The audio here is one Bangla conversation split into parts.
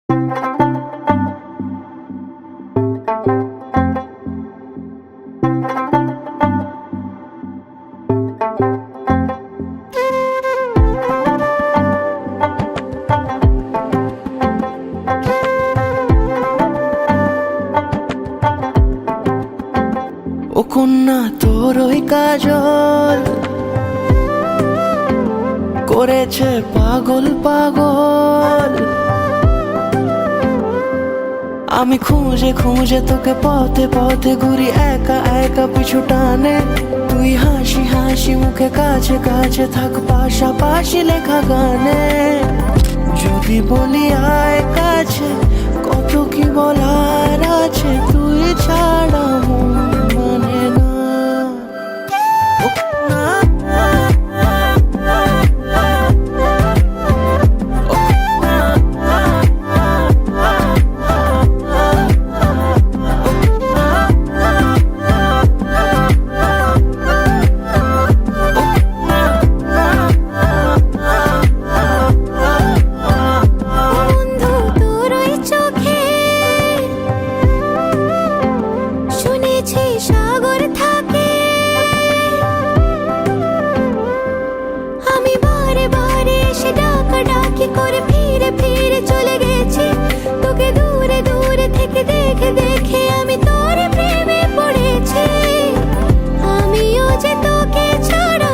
ও কন্যা তোর ওই কাজল করেছে পাগল পাগল। আমি খুঁজে খুঁজে তোকে পথে পথে ঘুরি একা একা পিছু টানে। তুই হাসি হাসি মুখে কাছে কাছে থাক পাশাপাশি লেখা গানে। যদি বলি আয় কাছে কত কি বলার আছে, তুই ছাড়া মন মানে না। সাগর থাকে আমি বারে বারে এসে ডাকা ডাকি করে ফিরে ফিরে চলে গেছি। তোকে দূরে দূরে থেকে দেখে দেখে আমি তোর প্রেমে পড়েছি। আমিও যে তোকে ছাড়া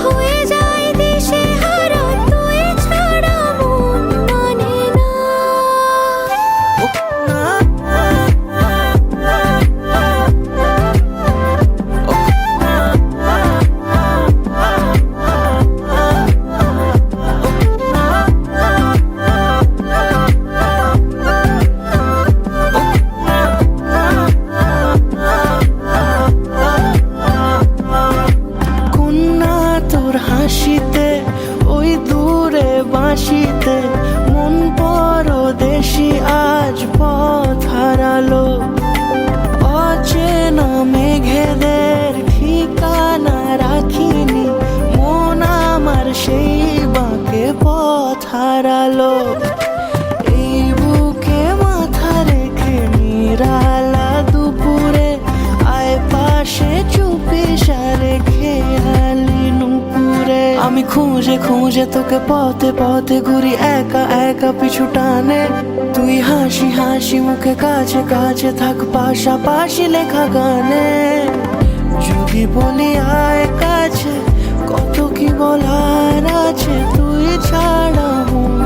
হয়ে যাই দিশে হারা, তুই ছাড়া মন মানে না। হাসিতে ওই দূরে বাঁশিতে মন পরদেশি আজ পথ হারালো। অচেনা মেঘেদের ঠিকানা রাখিনি, মন আমার সেই বাঁকে পথ হারালো। এই বুকে মাথা রেখে নিরালা দুপুরে আয় পাশে চুপি সারে খেয়ালি নুপুরে। আমি খুঁজে খুঁজে তোকে পথে পথে ঘুরি একা একা পিছু টানে। তুই হাসি হাসি মুখে কাছে কাছে থাক পাশাপাশি লেখা গানে। যদি বলি আয় কাছে কত কি বলার আছে, তুই ছাড়া মন